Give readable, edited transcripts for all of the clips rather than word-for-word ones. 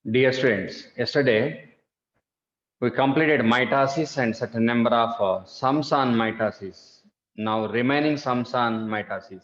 Dear students, yesterday we completed mitosis and certain number of sums on mitosis. Now remaining sums on mitosis.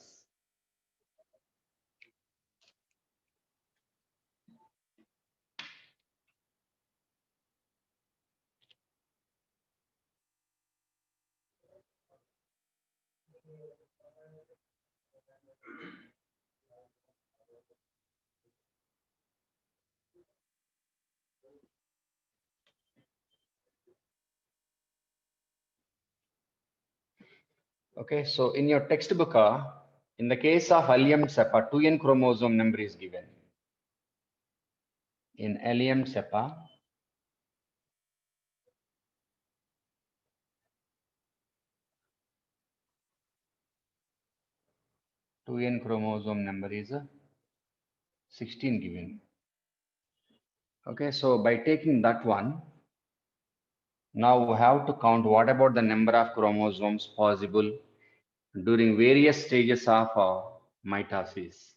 Okay, so in your textbook, in the case of Allium cepa, 2n chromosome number is given. In Allium cepa, two n chromosome number is 16 given. Okay, so by taking that one, now we have to count what about the number of chromosomes possible during various stages of mitosis.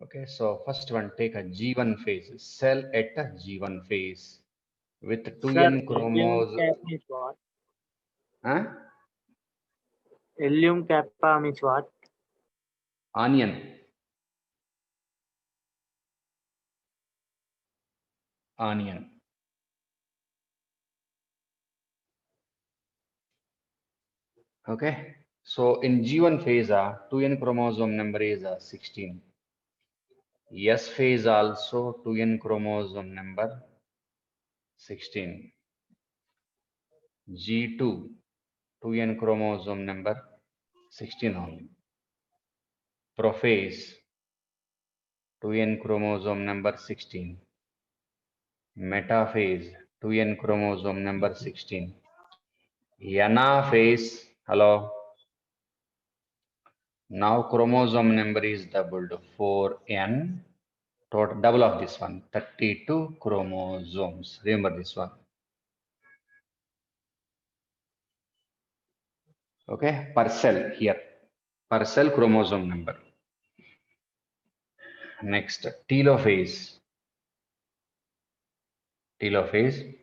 Okay, so first one, take a G1 phase, cell at a G1 phase with Sir, 2n Allium chromosome. cap means what? Huh? Allium kappa means what? Onion. Onion. Okay, so in G1 phase, 2n chromosome number is 16. S phase also 2n chromosome number 16. G2 2n chromosome number 16 only. Prophase 2n chromosome number 16. Metaphase 2n chromosome number 16. Anaphase, hello. Now chromosome number is doubled 4n. Total double of this one, 32 chromosomes. Remember this one. Okay, per cell here. Per cell chromosome number. Next, telophase. Telophase.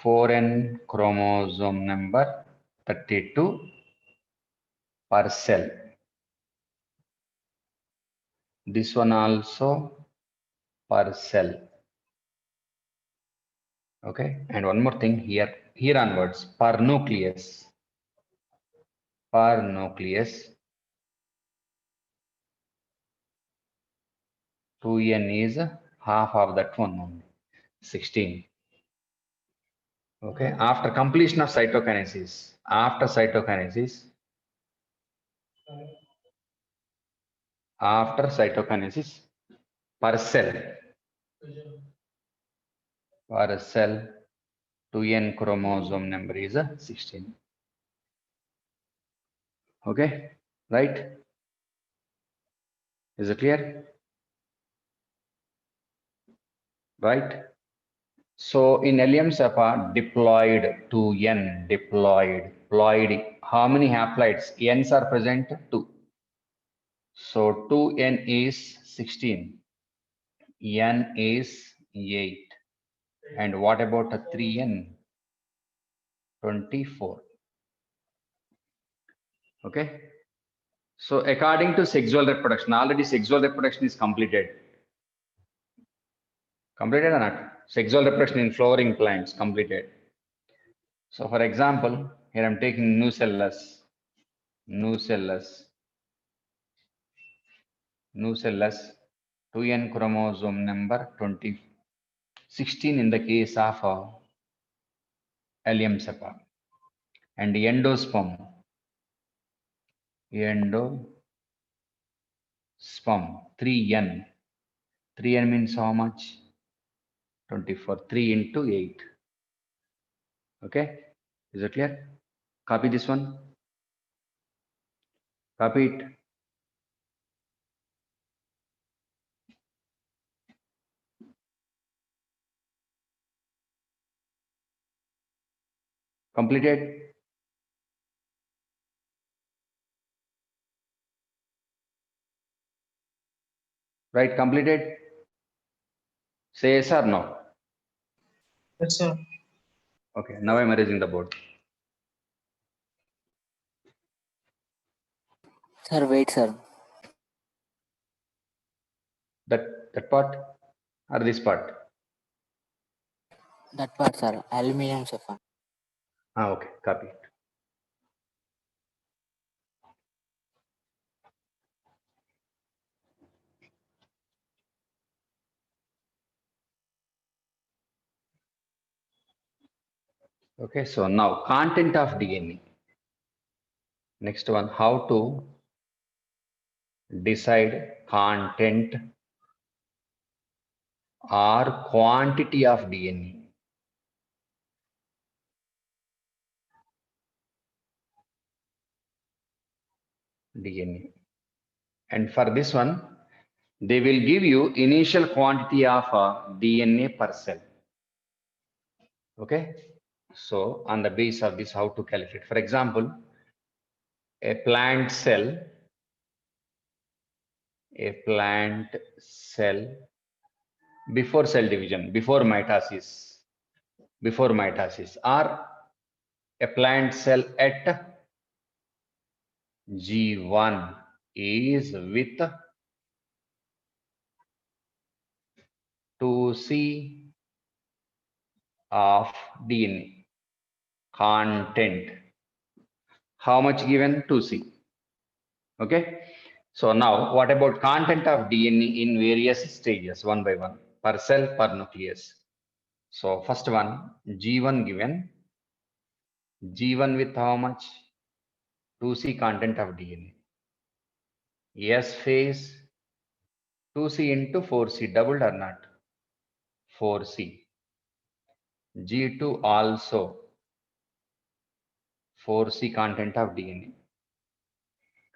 4n chromosome number 32 per cell. This one also per cell. Okay, and one more thing here onwards, per nucleus. Per nucleus, 2n is half of that one only, 16. Okay, after completion of cytokinesis, after cytokinesis, per cell 2n chromosome number is 16. Okay, right? Is it clear? Right? So in Allium cepa, diploid 2n, diploid, how many haploids? N's are present? 2. So 2n is 16, n is 8. And what about a 3n? 24. Okay. So according to sexual reproduction, already sexual reproduction is completed. Completed or not? Sexual reproduction in flowering plants completed. So for example, here I'm taking nucellus, 2n chromosome number 16 in the case of Allium cepa. And endosperm 3n. 3n means how much? 24. 3 into 8. Okay, is it clear? Copy this one. Copy it. Completed. Right, completed? Say yes or no. Yes, sir. Okay, now I'm erasing the board. Sir, wait, sir. That part or this part? That part, sir. Aluminium siphon. Okay, copy it. Okay, so now content of DNA. Next one, how to decide content or quantity of DNA. And for this one, they will give you initial quantity of DNA per cell. Okay, so on the base of this, how to calculate? For example, a plant cell before cell division, before mitosis, or a plant cell at G1 is with 2C of DNA content. How much given? 2C. Okay. So now what about content of DNA in various stages, one by one, per cell, per nucleus? So first one, G1 given. G1 with how much? 2C content of DNA. S phase 2C into 4C, doubled or not? 4C. G2 also 4C content of DNA.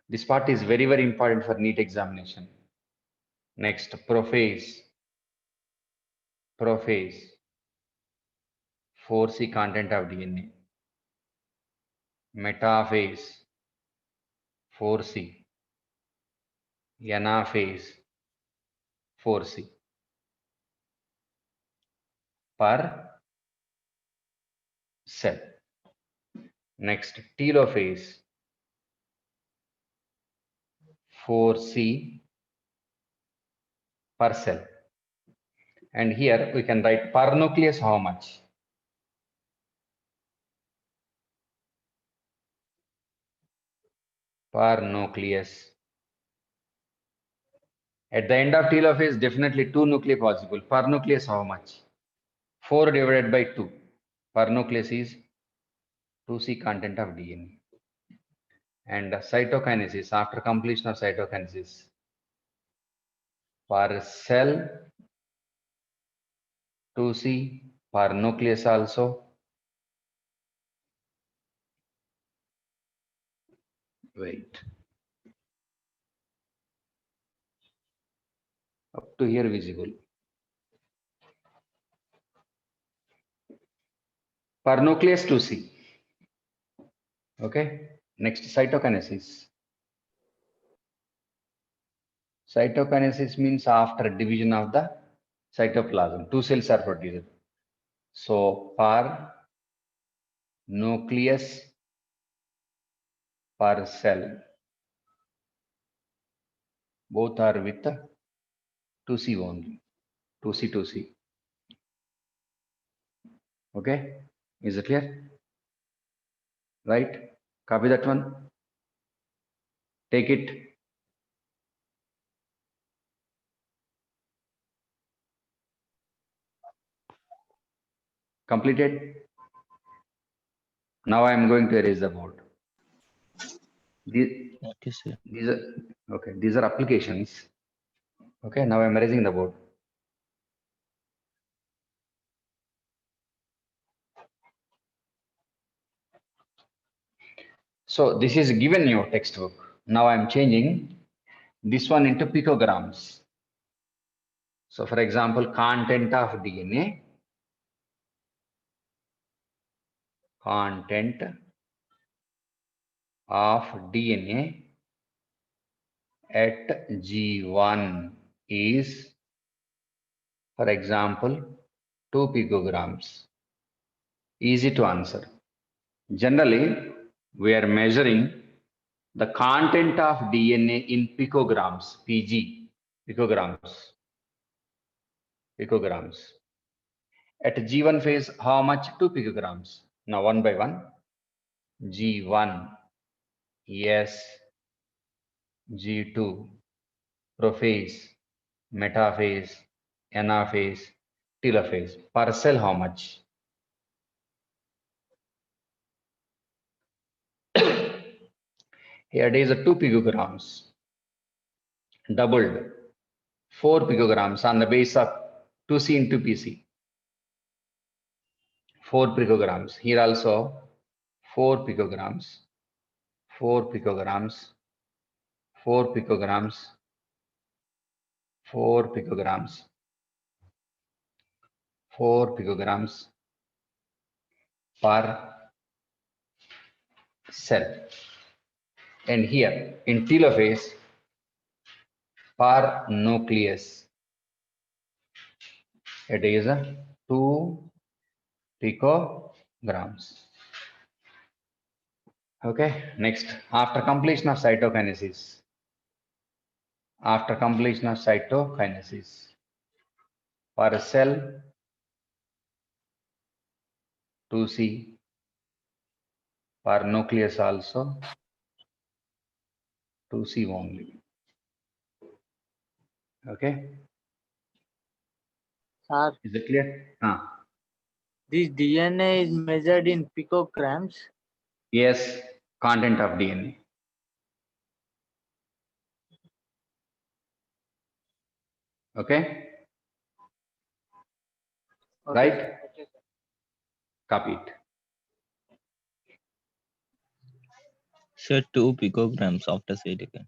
This part is very, very important for NEET examination. Next, prophase 4C content of DNA. Metaphase 4C. Anaphase 4C per cell. Next, telophase 4C per cell. And here we can write per nucleus how much? Per nucleus. At the end of telophase, definitely 2 nuclei possible. Per nucleus how much? 4 divided by 2. Per nucleus is 2C content of DNA. And cytokinesis, after completion of cytokinesis, per cell 2C, per nucleus also. Wait. Up to here visible. Per nucleus 2C. Okay. Next, cytokinesis. Cytokinesis means after division of the cytoplasm, 2 cells are produced. So per nucleus per cell, both are with 2C only, 2C, 2C. Okay, is it clear? Right? Copy that one. Take it. Completed. Now I am going to erase the board. These are okay. These are applications. Okay. Now I am erasing the board. So this is given in your textbook. Now I am changing this one into picograms. So for example, content of DNA. Content of DNA at G1. is, for example, 2 picograms. Easy to answer. Generally, we are measuring the content of DNA in picograms, PG, picograms. At G1 phase, how much? 2 picograms. Now, one by one. G1, yes, G2, prophase, metaphase, anaphase, telophase. Per cell, how much? Here it is 2 picograms, doubled, 4 picograms on the base of 2C into PC. 4 picograms. Here also 4 picograms, 4 picograms, 4 picograms, 4 picograms, 4 picograms per cell. And here in telophase, per nucleus, it is 2 picograms. Okay, next, after completion of cytokinesis, per cell 2C, per nucleus also 2C only. Okay, Sir, is it clear? this DNA is measured in picograms. Yes, content of DNA. Okay, Okay. right? Copy it. Sir, 2 picograms after cytokine.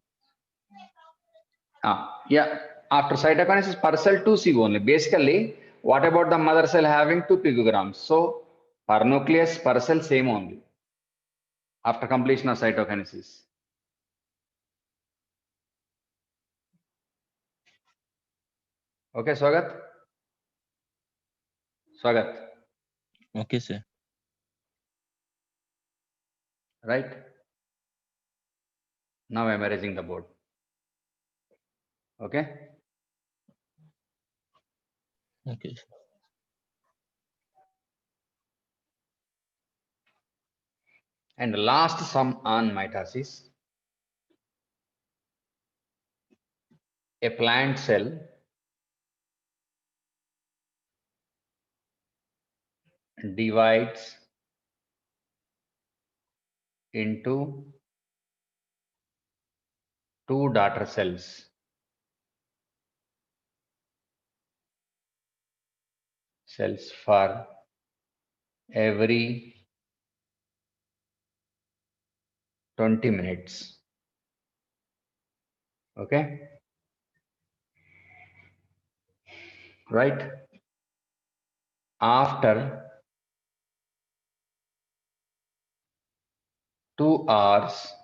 Yeah, after cytokinesis per cell 2C only. Basically, what about the mother cell having 2 picograms? So, per nucleus, per cell same only. After completion of cytokinesis. Okay, Swagat? Okay, sir. Right? Now I am erasing the board. Okay? Okay, sir. And last sum on mitosis. A plant cell divides into 2 daughter cells. For every 20 minutes. Okay? Right? After 2 hours,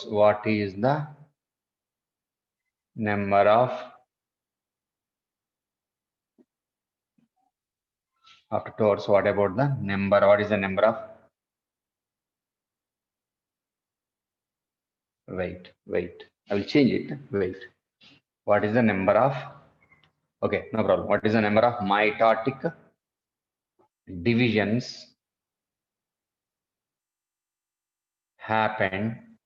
what is the number of, after 2 hours, what about the number? What is the number of? Wait. I will change it. Wait. What is the number of? Okay, no problem. What is the number of mitotic divisions happen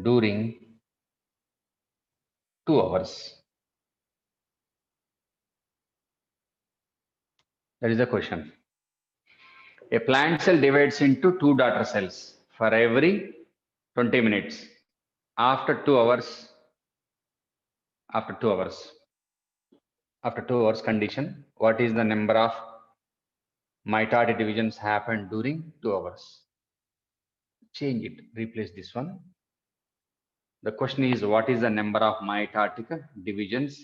during 2 hours? That is the question. A plant cell divides into 2 daughter cells for every 20 minutes. After 2 hours, condition, what is the number of mitotic divisions happen during 2 hours? Change it, replace this one. The question is, what is the number of mitotic divisions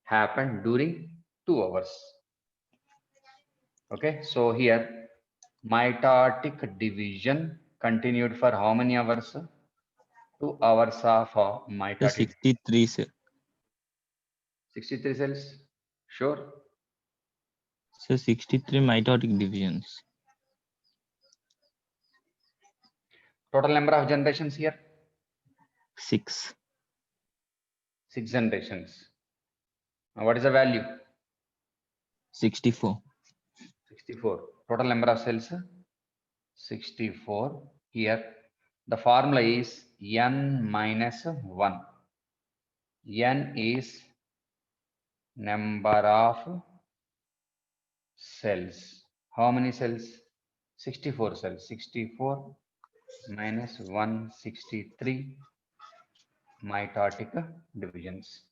happen during 2 hours? Okay, so here mitotic division continued for how many hours? 2 hours of Sir, mitotic. 63, sir. 63 cells. Sure. So 63 mitotic divisions. Total number of generations here? 6. 6 generations. Now, what is the value? 64. 64. Total number of cells? 64. Here, the formula is n minus 1. N is number of cells. How many cells? 64 cells. 64 minus 163 mitotic divisions.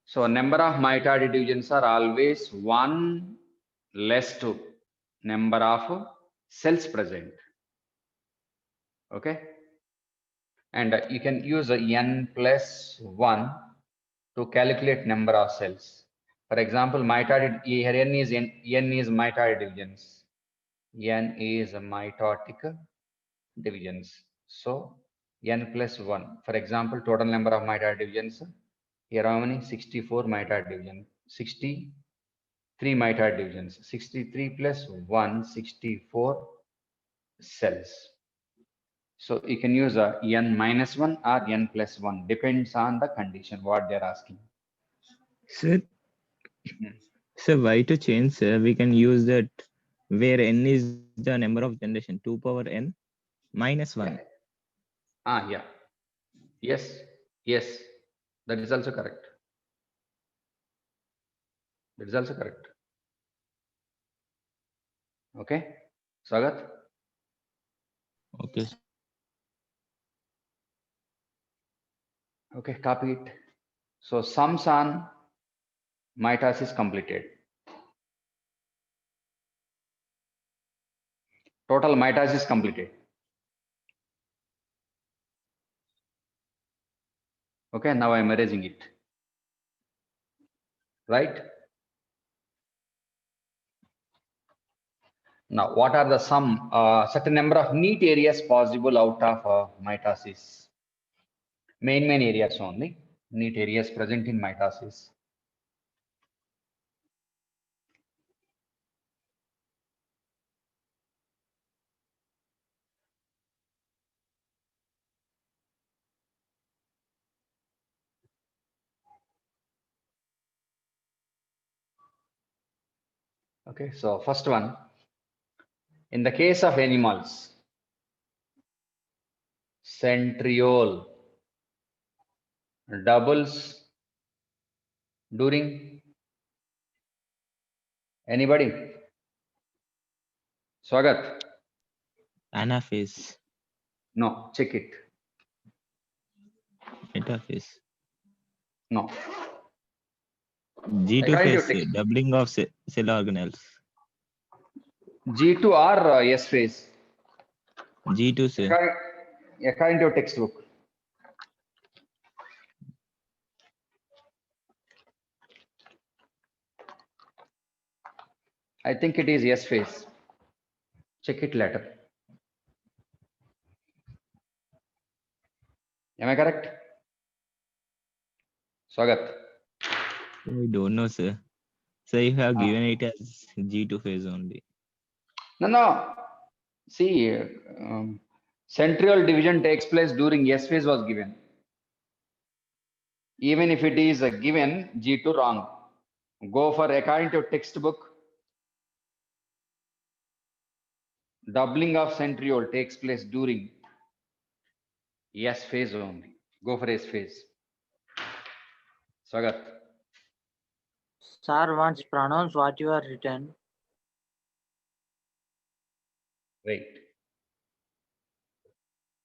So number of mitotic divisions are always 1 less to number of cells present. Okay. And you can use a n plus 1 to calculate number of cells. For example, mitotic here n is mitotic divisions. N is mitotic divisions. So n plus 1. For example, total number of mitotic divisions. Here how many? 64 mitotic divisions. 63 mitotic divisions. 63 plus 1, 64 cells. So you can use a n minus 1 or n plus 1. Depends on the condition, what they're asking. Sir, sir, why to change, sir? We can use that where n is the number of generation, 2 power n minus 1. Yeah. Yes. Yes. That is also correct. That is also correct. Okay. Swagat? Okay, sir. Okay, copy it. So sums on mitosis completed. Total mitosis completed. Okay, now I'm erasing it. Right? Now, what are the certain number of neat areas possible out of mitosis? Main areas only. Neat areas present in mitosis. Okay, so first one, in the case of animals, centriole doubles during anybody? Swagat? Anaphase, No, check it. metaphase. No. G2 According to your phase, text, doubling of cell organelles. G2 or S phase? G2, sir. According to your textbook. I think it is S phase. Check it later. Am I correct? Swagat? I don't know, sir. So you have Ah. given it as G2 phase only. No. See, centriole division takes place during S phase was given. Even if it is given, G2 wrong. Go for according to textbook. Doubling of centriole takes place during S phase only. Go for S phase. Swagat? Sir, once pronounce what you are written. Wait.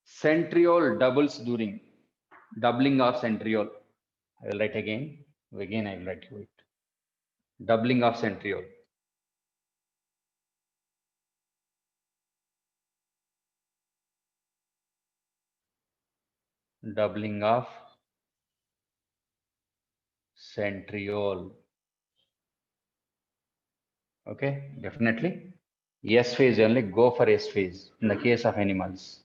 Centriole doubles during doubling of centriole. I will write again. Again, I will write you it. Doubling of centriole. Doubling of centriole. Okay, definitely. S phase only, go for S phase in the case of animals.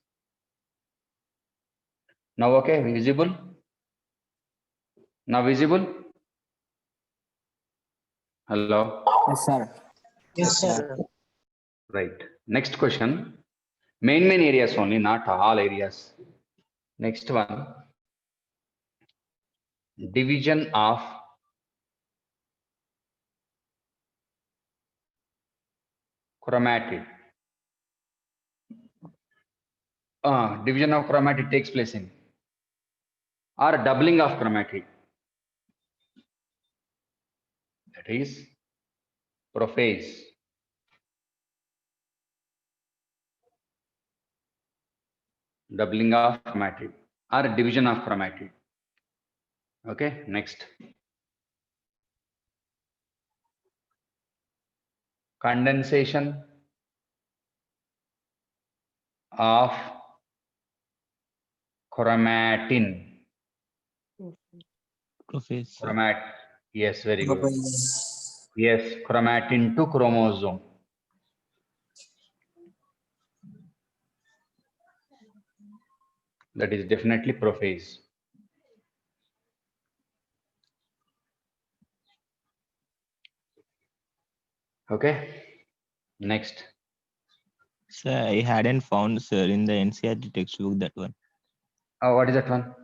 Now, okay, visible? Now visible? Hello? Yes, sir. Yes, Yes, sir. sir. Right. Next question. Main areas only, not all areas. Next one. Division of chromatid. Division of chromatid takes place in, or doubling of chromatid. That is prophase. Doubling of chromatid or division of chromatid. Okay, next. Condensation of chromatin. Prophase. Chromat. Yes, very good. Prophase. Yes, chromatin to chromosome. That is definitely prophase. Okay, next. Sir, I hadn't found, sir, in the NCERT textbook that one. What is that one?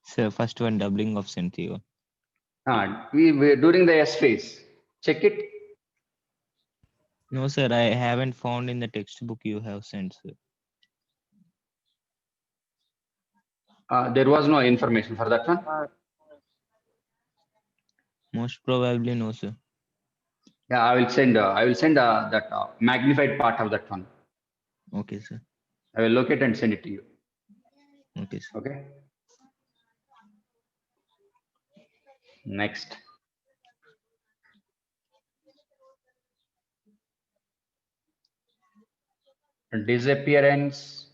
Sir, first one, doubling of centrio. We during the S phase. Check it. No, sir, I haven't found in the textbook you have sent, sir. There was no information for that one. Most probably no, sir. Yeah, I will send. That magnified part of that one. Okay, sir. I will locate and send it to you. Okay, sir. Okay. Next. Disappearance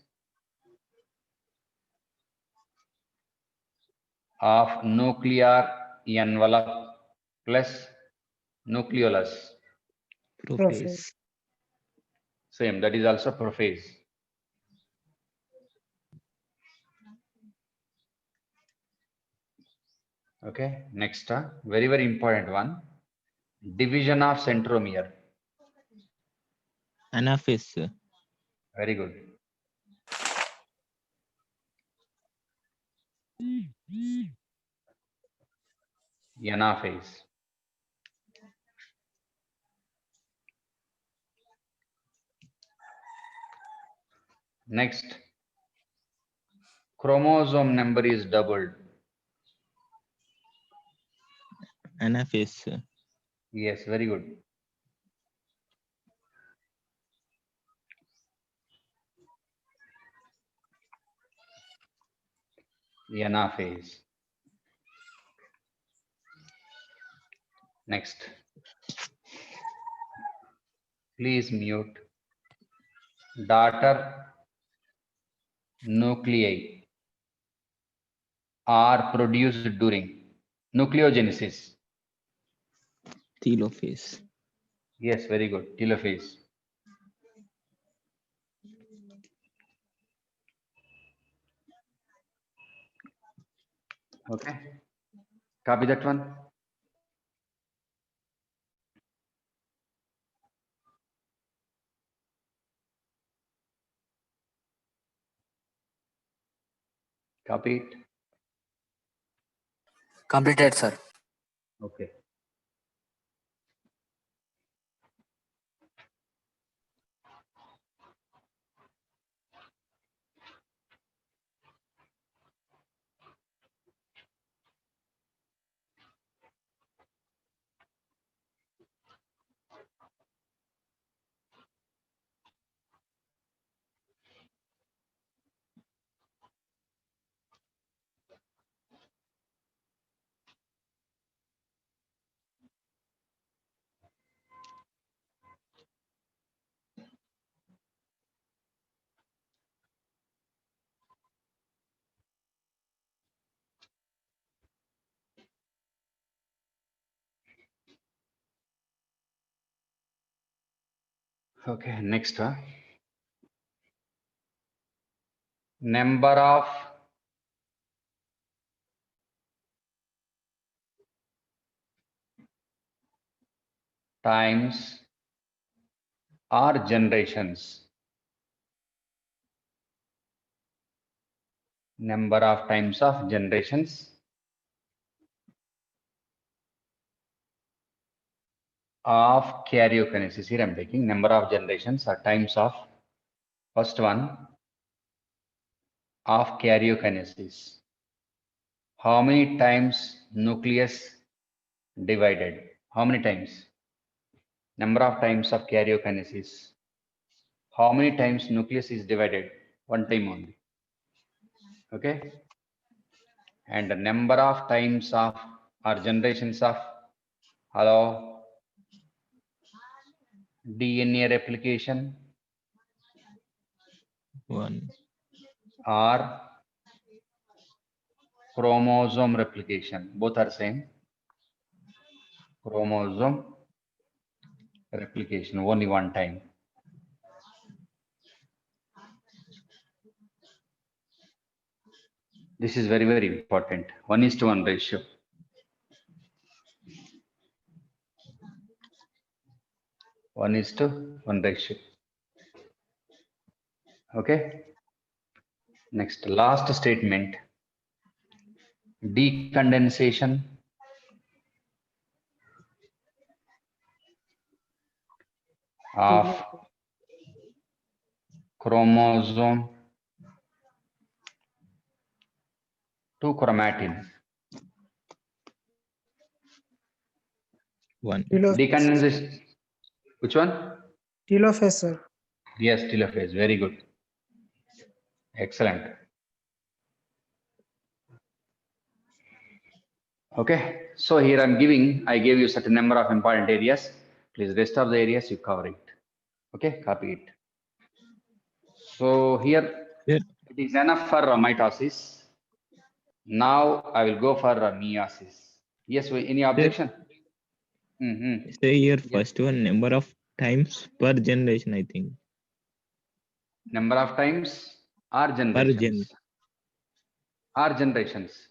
of nuclear envelope plus nucleolus. Prophase. Same. That is also prophase. Okay. Next. Very, very important one. Division of centromere. Anaphase, sir. Very good. Anaphase. Next. Chromosome number is doubled. Anaphase, sir. Yes, very good. Anaphase. Next. Please mute. Daughter nuclei are produced during nucleogenesis. Telophase. Yes, very good. Telophase. Okay. Copy that one. Copy it. Completed, sir. Okay. Okay, next. Number of times or generations. Number of times of generations of karyokinesis. Here I'm taking number of generations or times of first one of karyokinesis. How many times nucleus divided? How many times? Number of times of karyokinesis. How many times nucleus is divided? One time only. Okay. And the number of times of or generations of DNA replication 1. or chromosome replication. Both are same. Chromosome replication only one time. This is very, very important. 1:1 ratio. One is to one ratio. Okay. Next, last statement. Decondensation of chromosome to chromatin. 1. Decondensation. Which one? Telophase, sir. Yes, telophase. Very good. Excellent. Okay. So here I gave you certain number of important areas. Please rest of the areas you cover it. Okay, copy it. So here Sir, it is enough for mitosis. Now I will go for meiosis. Yes, any objection? say your Yes. first one number of times per generation, I think. Number of times or generations? Or generations.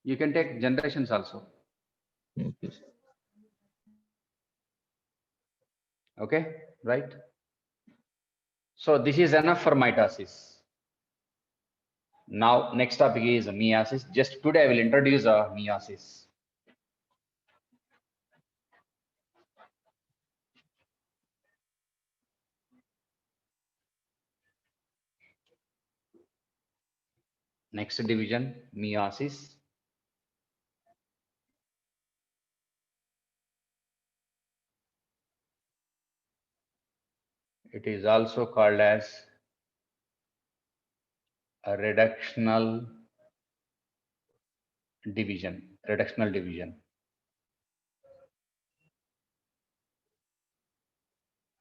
You can take generations also. Okay. Okay, right? So this is enough for mitosis. Now next topic is meiosis. Just today I will introduce meiosis. Next division, meiosis. It is also called as a reductional division. Reductional division.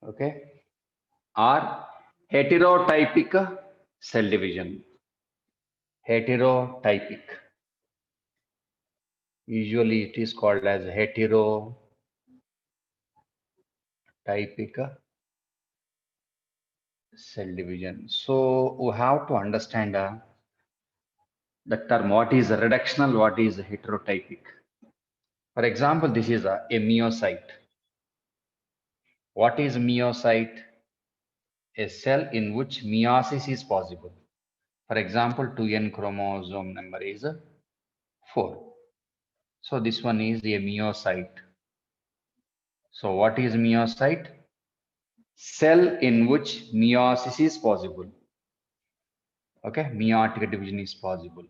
Okay. Or heterotypic cell division. Heterotypic. Usually it is called as heterotypic cell division. So we have to understand the term, what is reductional, what is heterotypic. For example, this is a myocyte. What is myocyte? A cell in which meiosis is possible. For example, 2n chromosome number is 4. So this one is a myocyte. So what is myocyte? Cell in which meiosis is possible. Okay, meiotic division is possible.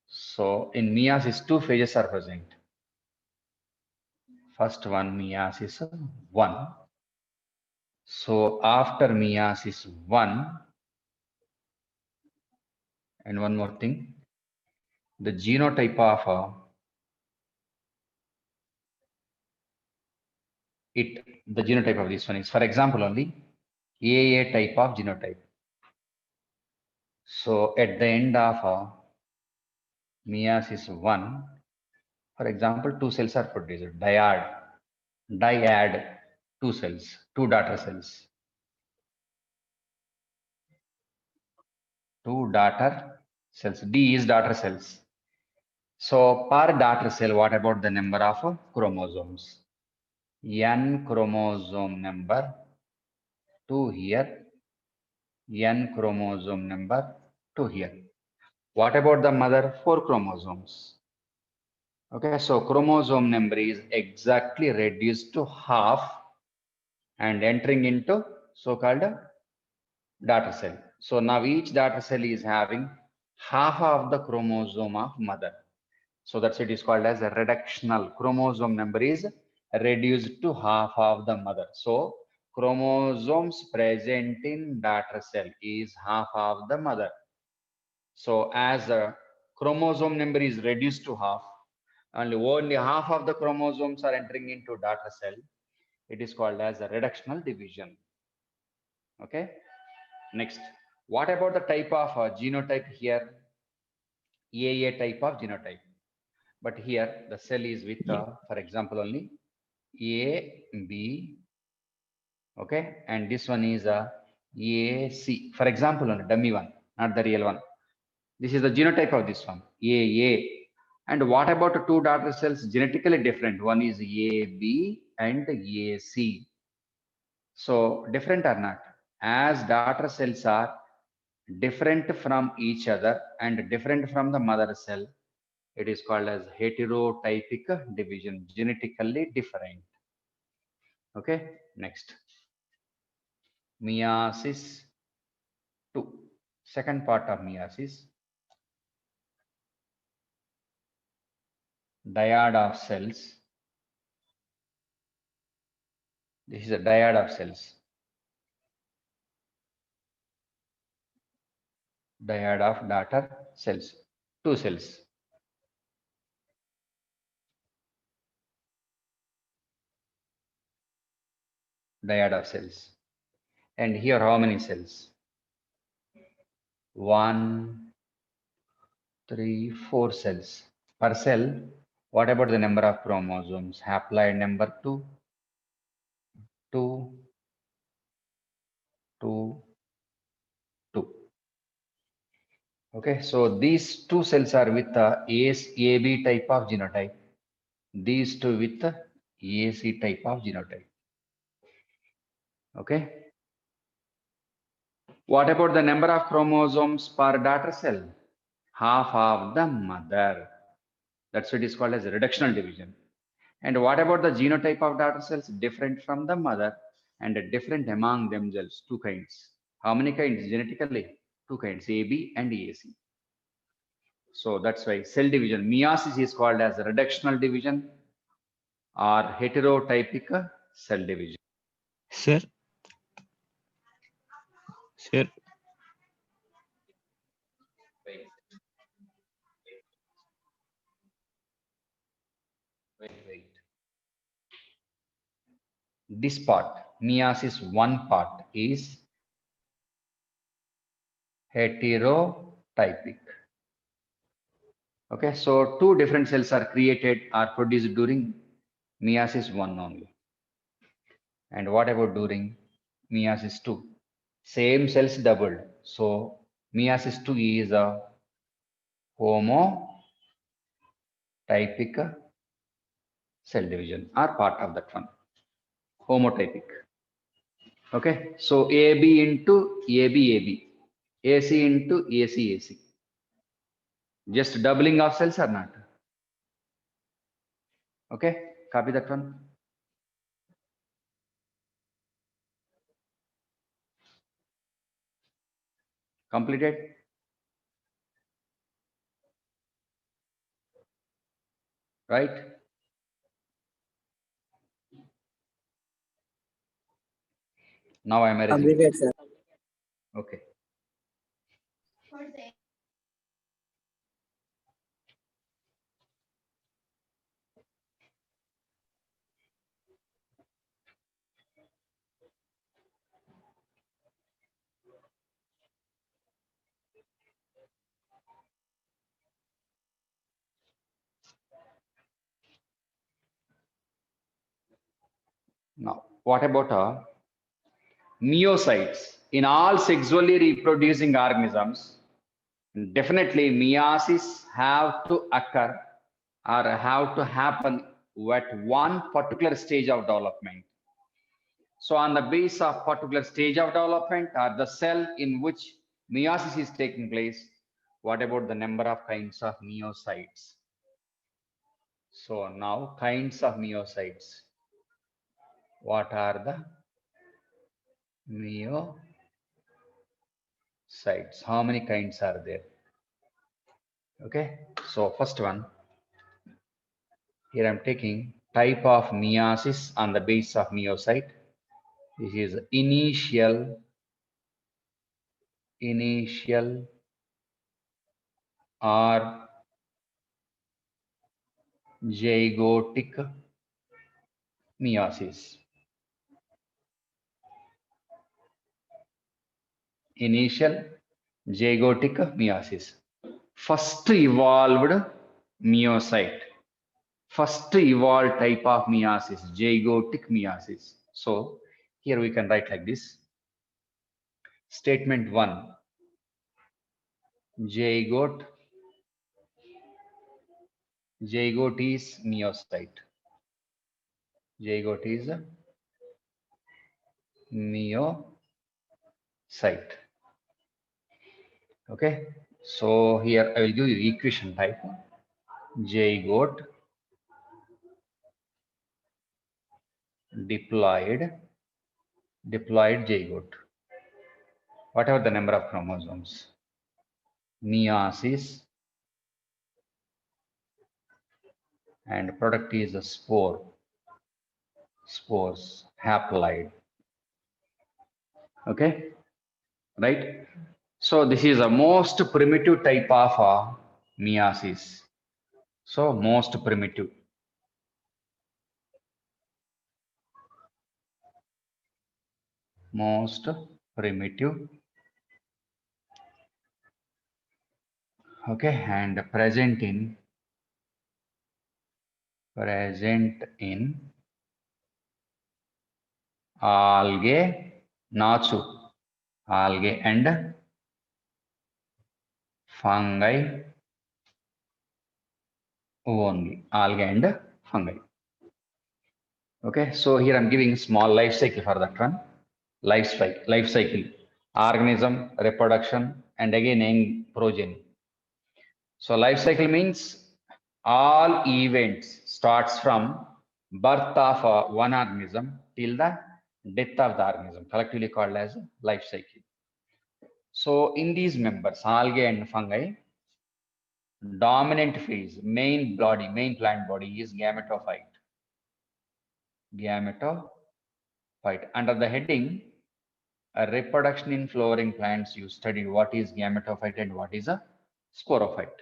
So in meiosis, two phases are present. First one, meiosis 1. So after meiosis 1, and one more thing, the genotype of the genotype of this one is, for example, only AA type of genotype. So at the end of meiosis 1, for example, two cells are produced, diad Dyad two cells, two daughter cells. Two daughter cells. D is daughter cells. So per daughter cell, what about the number of chromosomes? N chromosome number 2 here, N chromosome number 2 here. What about the mother? 4 chromosomes. Okay, so chromosome number is exactly reduced to half and entering into so-called daughter cell. So now each daughter cell is having half of the chromosome of mother. So that's it is called as a reductional. Chromosome number is reduced to half of the mother. So chromosomes present in daughter cell is half of the mother. So as the chromosome number is reduced to half, only half of the chromosomes are entering into daughter cell. It is called as a reductional division. Okay. Next, what about the type of genotype here? AA type of genotype. But here the cell is with, for example, only A, B, okay, and this one is a AC. For example, only dummy one, not the real one. This is the genotype of this one, AA. And what about the two daughter cells? Genetically different. One is AB and AC. So different or not? As daughter cells are different from each other and different from the mother cell, it is called as heterotypic division, genetically different. Okay, next. Meiosis 2. Second part of meiosis. Dyad of cells. This is a dyad of cells. Dyad of daughter cells. Two cells. Dyad of cells. And here how many cells? 1, 3, 4 cells. Per cell, what about the number of chromosomes? Haploid number 2, 2, 2, 2. Okay, so these two cells are with the AB type of genotype. These two with the AC type of genotype. Okay. What about the number of chromosomes per daughter cell? Half of the mother. That's what is called as reductional division. And what about the genotype of daughter cells? Different from the mother and different among themselves. Two kinds. How many kinds genetically? Two kinds, AB and AC. So that's why cell division, meiosis is called as reductional division or heterotypic cell division. Sir, sir, Wait. This part, meiosis one part is heterotypic. Okay, so two different cells are created or produced during meiosis 1 only. And what about during meiosis 2? Same cells doubled. So meiosis 2 is a homotypic cell division or part of that one. Homotypic. Okay, so AB into AB, AC into AC. Just doubling of cells or not? Okay, copy that one. Completed. Right? Now I am erasing. Completed, sir. Okay. Now, what about meiocytes? In all sexually reproducing organisms, definitely meiosis have to occur or have to happen at one particular stage of development. So on the base of particular stage of development or the cell in which meiosis is taking place, what about the number of kinds of meiocytes? So now kinds of meiocytes. What are the meiocytes? How many kinds are there? Okay, so first one, here I'm taking type of meiosis on the base of meiocyte. This is initial or zygotic meiosis. Initial zygotic meiosis. First evolved meiocyte. First evolved type of meiosis, zygotic meiosis. So here we can write like this. Statement 1. Zygote is meiocyte. Zygote is meiocyte. Okay, so here I will give you equation type. Zygote diploid zygote. Whatever the number of chromosomes. Meiosis and product is a spores, haploid. Okay, right? So this is a most primitive type of meiosis. So most primitive. Okay, and present in algae, nachu, algae and fungi only, algae and fungi. Okay, so here I'm giving small life cycle for that one. Life cycle, organism, reproduction, and again progeny. So life cycle means all events starts from birth of one organism till the death of the organism, collectively called as life cycle. So in these members, algae and fungi, dominant phase, main plant body is gametophyte. Under the heading reproduction in flowering plants, you studied what is gametophyte and what is a sporophyte.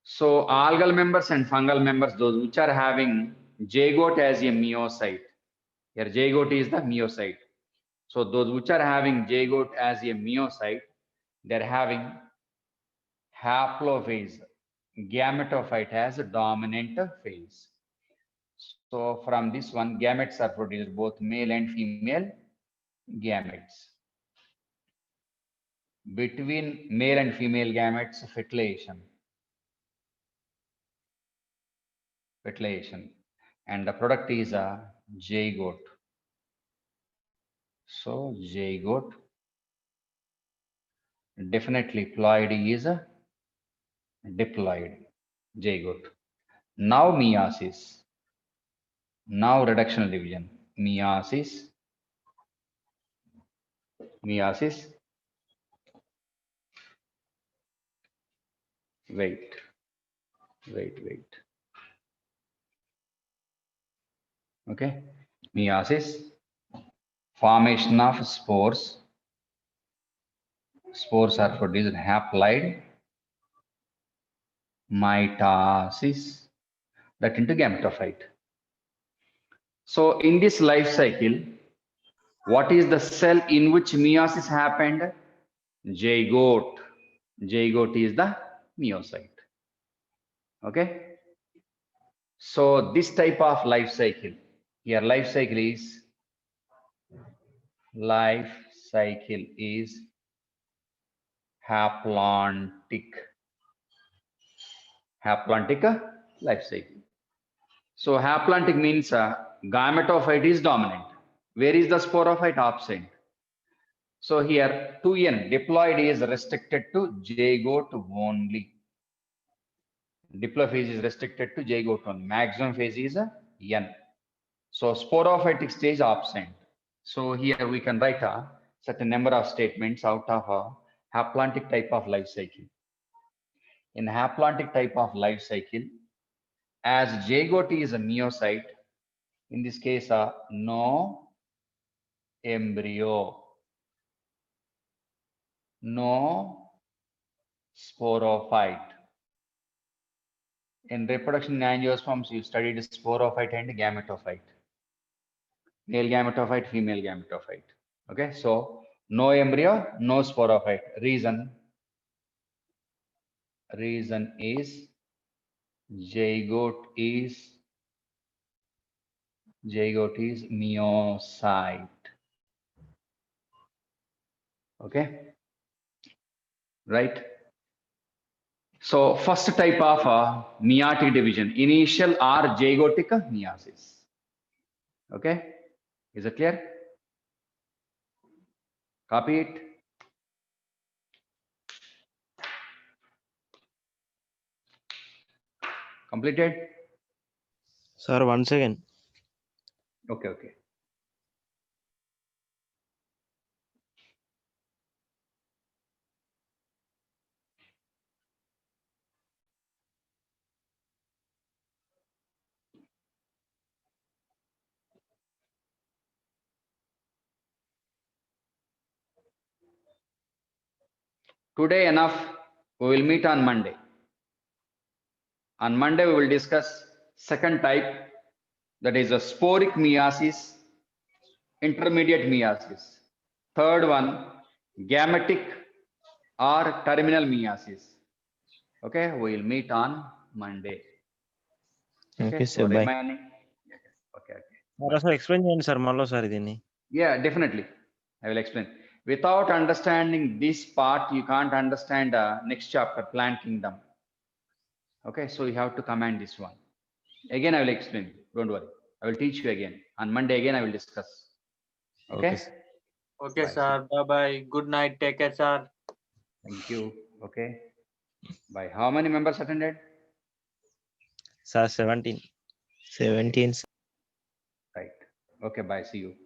So algal members and fungal members, those which are having zygote as a meiocyte. Here zygote is the meiocyte. So those which are having zygote as a meiocyte, they're having haplophase. Gametophyte has a dominant phase. So from this one, gametes are produced, both male and female gametes. Between male and female gametes, fertilization, and the product is a zygote. So zygote, definitely ploid is a diploid zygote. Now meiosis, now reductional division. Meiosis, wait. Okay, meiosis, formation of spores. Spores are produced, haploid, mitosis, that into gametophyte. So in this life cycle, what is the cell in which meiosis happened? Zygote. Zygote is the meiocyte. Okay, so this type of life cycle, Here life cycle is haplontic life cycle. So haplontic means gametophyte is dominant. Where is the sporophyte? Absent. So here 2n diploid is restricted to zygote only. Diplophase is restricted to zygote only. Maximum phase is n. So sporophytic stage absent. So here we can write a certain number of statements out of a haplontic type of life cycle. In haplontic type of life cycle, as zygote is a meiocyte, in this case, no embryo, no sporophyte. In reproduction in angiosperms, you studied sporophyte and gametophyte. Male gametophyte, female gametophyte. Okay, so no embryo, no sporophyte. Reason is zygote is meiocyte. Okay, right? So first type of meiotic division, initial or zygotic meiosis. Okay, is it clear? Copy it. Completed? Sir, once again. Okay. Today enough. We will meet on Monday. On Monday, we will discuss second type, that is a sporic meiosis, intermediate meiosis. Third one, gametic or terminal meiosis. Okay, we will meet on Monday. Okay, so sir. Bye. remaining. Okay. Sir, explain చేయండి sir మళ్ళీ ఒకసారి దీన్ని. Yeah, definitely. I will explain. Without understanding this part, you can't understand next chapter, plant kingdom. Okay, so you have to command this one. Again, I will explain. Don't worry. I will teach you again. On Monday, again, I will discuss. Okay? Okay, sir. Okay, Bye. sir. Bye bye. Good night. Take care, sir. Thank you. Okay. Bye. How many members attended? Sir, 17. 17. Right. Okay, bye. See you.